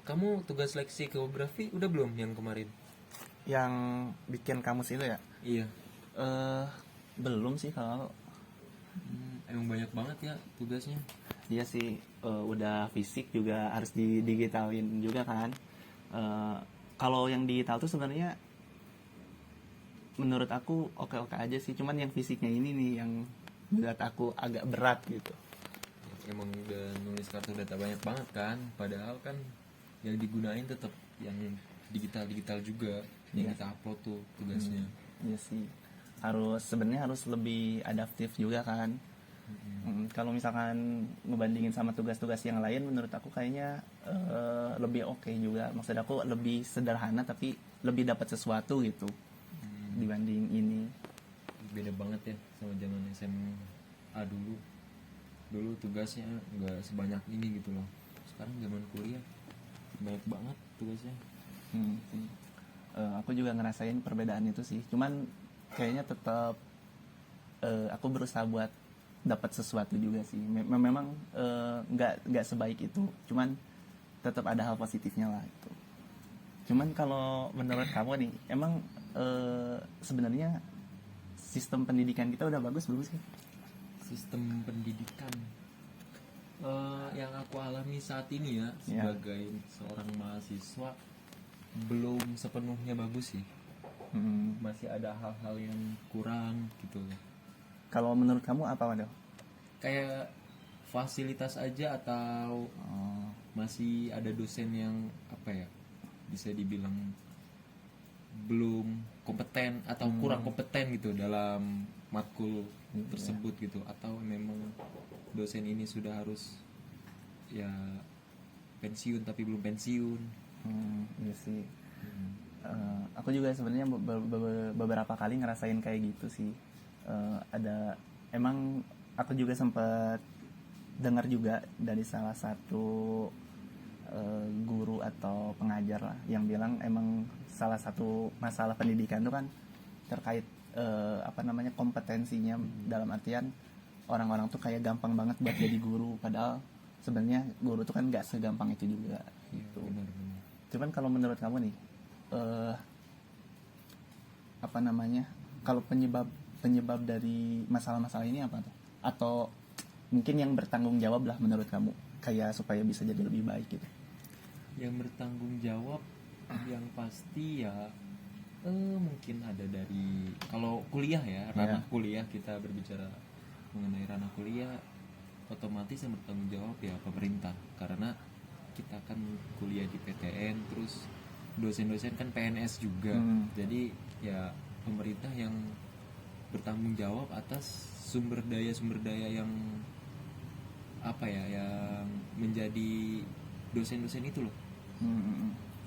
Kamu tugas seleksi geografi udah belum yang kemarin? Yang bikin kamus itu ya? Iya. eh Belum sih kalau. Emang banyak banget ya tugasnya. Iya sih, udah fisik juga harus didigitalin juga kan. Eh, Kalau yang digital tuh sebenarnya menurut aku oke-oke aja sih, cuman yang fisiknya ini nih yang menurut aku agak berat gitu. Emang udah nulis kartu data banyak banget kan. Padahal kan yang digunain tetap yang digital juga. Yang Iya. kita upload tuh tugasnya. Iya sih, sebenarnya harus lebih adaptif juga kan. Kalau misalkan ngebandingin sama tugas-tugas yang lain, menurut aku kayaknya lebih oke juga. Maksud aku lebih sederhana tapi lebih dapat sesuatu gitu dibanding ini. Beda banget ya sama zaman SMA dulu. Dulu tugasnya nggak sebanyak ini gitu loh. Sekarang zaman kuliah banyak banget tugasnya. Sih. Aku juga ngerasain perbedaan itu sih. Cuman kayaknya tetap aku berusaha buat dapat sesuatu juga sih. Memang nggak sebaik itu. Cuman tetap ada hal positifnya lah itu. Cuman kalau menurut kamu nih, emang sebenarnya sistem pendidikan kita udah bagus belum sih? Sistem pendidikan yang aku alami saat ini ya Ya. sebagai seorang mahasiswa belum sepenuhnya bagus sih. Masih ada hal-hal yang kurang gitu. Kalau menurut kamu apa, Waduh? Kayak fasilitas aja atau masih ada dosen yang apa ya, bisa dibilang belum kompeten atau kurang kompeten gitu dalam matkul tersebut gitu, atau memang dosen ini sudah harus ya pensiun tapi belum pensiun. Iya sih. Aku juga sebenarnya beberapa kali ngerasain kayak gitu sih. Ada emang aku juga sempat dengar juga dari salah satu guru atau pengajar lah yang bilang emang salah satu masalah pendidikan itu kan terkait apa namanya kompetensinya, dalam artian orang-orang tuh kayak gampang banget buat jadi guru, padahal sebenarnya guru tuh kan nggak segampang itu juga gitu. Benar-benar. Cuman kalau menurut kamu nih, eh, apa namanya, kalau penyebab penyebab dari masalah-masalah ini apa tuh? Atau mungkin yang bertanggung jawab lah menurut kamu, kayak supaya bisa jadi lebih baik gitu. Yang bertanggung jawab yang pasti ya mungkin ada dari, kalau kuliah ya, ranah kuliah, kita berbicara mengenai ranah kuliah, otomatis yang bertanggung jawab ya pemerintah, karena kita kan kuliah di PTN, terus dosen-dosen kan PNS juga. Jadi ya pemerintah yang bertanggung jawab atas sumber daya yang apa ya, yang menjadi dosen-dosen itu loh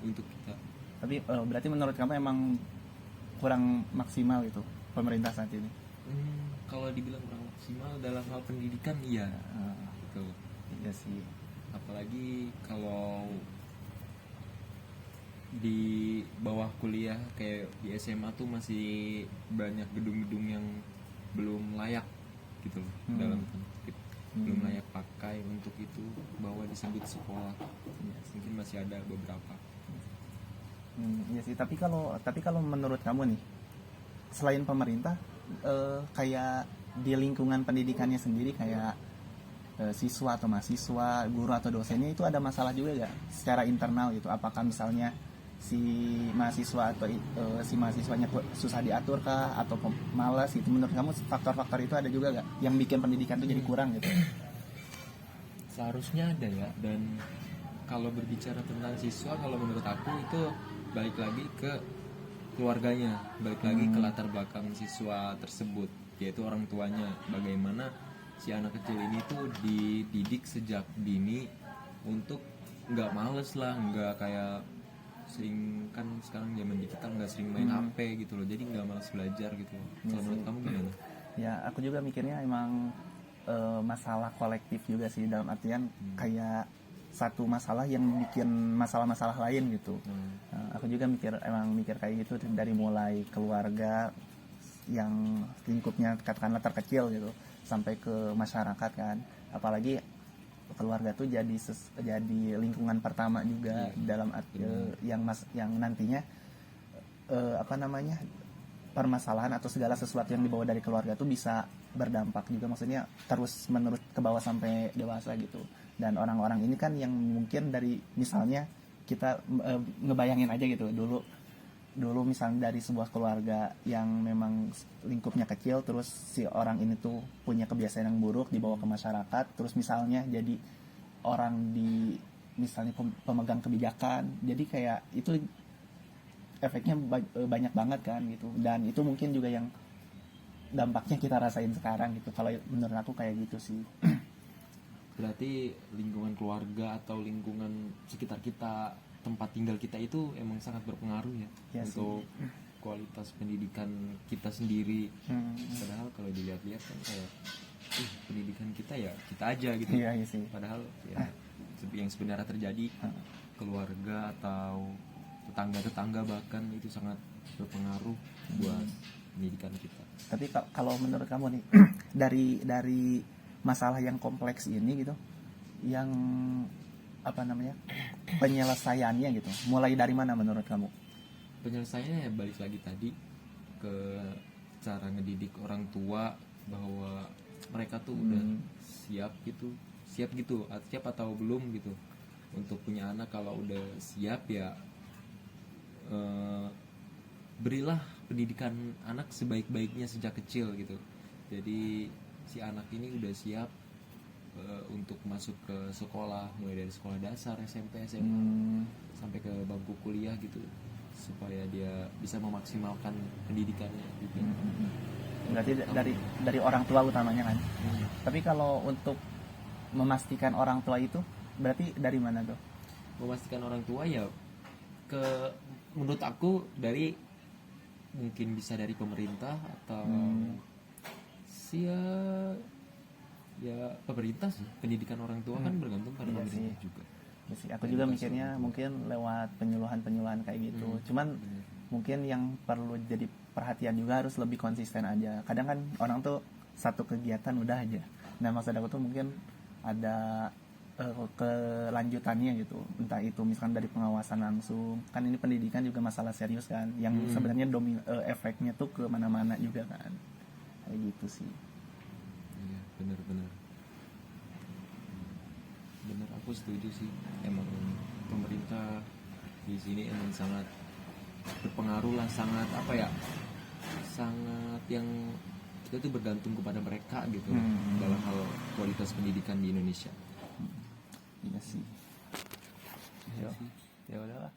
untuk kita. Tapi berarti menurut kamu emang kurang maksimal itu pemerintah saat ini? Kalau dibilang kurang maksimal dalam hal pendidikan, iya, gitu. Iya sih. Apalagi kalau di bawah kuliah kayak di SMA tuh masih banyak gedung-gedung yang belum layak gitu loh, dalam tanda kutip belum layak pakai untuk itu, bahwa disebut sekolah. Mungkin masih ada beberapa. Iya sih. Tapi kalau menurut kamu nih, selain pemerintah, kayak di lingkungan pendidikannya sendiri, kayak siswa atau mahasiswa, guru atau dosennya itu ada masalah juga gak secara internal gitu? Apakah misalnya si mahasiswa atau si mahasiswanya susah diatur kah, atau malas gitu? Menurut kamu faktor-faktor itu ada juga gak yang bikin pendidikan itu jadi kurang gitu? Seharusnya ada ya. Dan kalau berbicara tentang siswa, kalau menurut aku itu balik lagi ke keluarganya, balik lagi ke latar belakang siswa tersebut, yaitu orang tuanya. Bagaimana si anak kecil ini tuh dididik sejak dini untuk nggak males lah, nggak kayak sering, kan sekarang zaman digital, nggak sering main HP gitu loh, jadi nggak malas belajar gitu loh. Kalau menurut kamu gimana? Ya, aku juga mikirnya emang masalah kolektif juga sih, dalam artian kayak satu masalah yang bikin masalah-masalah lain gitu. Aku juga mikir kayak gitu, dari mulai keluarga yang lingkupnya katakanlah terkecil gitu, sampai ke masyarakat kan. Apalagi keluarga tuh jadi lingkungan pertama juga, dalam arti yang nantinya apa namanya, permasalahan atau segala sesuatu yang dibawa dari keluarga tuh bisa berdampak juga, maksudnya terus menerus ke bawah sampai dewasa gitu. Dan orang-orang ini kan yang mungkin dari misalnya kita ngebayangin aja gitu, dulu misalnya dari sebuah keluarga yang memang lingkupnya kecil, terus si orang ini tuh punya kebiasaan yang buruk dibawa ke masyarakat, terus misalnya jadi orang di misalnya pemegang kebijakan, jadi kayak itu efeknya banyak banget kan gitu. Dan itu mungkin juga yang dampaknya kita rasain sekarang gitu, kalau menurut aku kayak gitu sih. Berarti lingkungan keluarga atau lingkungan sekitar kita, tempat tinggal kita itu emang sangat berpengaruh ya, Ya untuk kualitas pendidikan kita sendiri. Padahal kalau dilihat-lihat kan kayak pendidikan kita ya kita aja gitu. Iya sih. Padahal ya yang sebenarnya terjadi keluarga atau tetangga-tetangga bahkan itu sangat berpengaruh buat pendidikan kita. Tapi kalau menurut kamu nih, dari masalah yang kompleks ini gitu, yang apa namanya, penyelesaiannya gitu, mulai dari mana menurut kamu? Penyelesaiannya ya balik lagi tadi ke cara ngedidik orang tua, bahwa mereka tuh udah siap atau belum gitu untuk punya anak. Kalau udah siap ya berilah pendidikan anak sebaik-baiknya sejak kecil gitu. Jadi si anak ini udah siap untuk masuk ke sekolah, mulai dari sekolah dasar, SMP, SMA, sampai ke bangku kuliah gitu, supaya dia bisa memaksimalkan pendidikannya gitu. Berarti dari orang tua utamanya kan. Tapi kalau untuk memastikan orang tua itu berarti dari mana tuh? Memastikan orang tua ya menurut aku dari mungkin bisa dari pemerintah atau ya pemerintah sih. Pendidikan orang tua kan bergantung pada pemerintah juga. Ya sih, aku juga mikirnya mungkin lewat penyuluhan kayak gitu. Cuman mungkin yang perlu jadi perhatian juga harus lebih konsisten aja. Kadang kan orang tuh satu kegiatan udah aja. Nah maksud aku tuh mungkin ada kelanjutannya gitu, entah itu misalkan dari pengawasan langsung, kan ini pendidikan juga masalah serius kan, yang sebenarnya efeknya tuh ke mana-mana juga kan, kayak gitu sih. Iya, benar aku setuju sih. Emang pemerintah di sini emang sangat berpengaruh lah, sangat yang kita tuh bergantung kepada mereka gitu dalam hal kualitas pendidikan di Indonesia. Iya sih. Ya udahlah.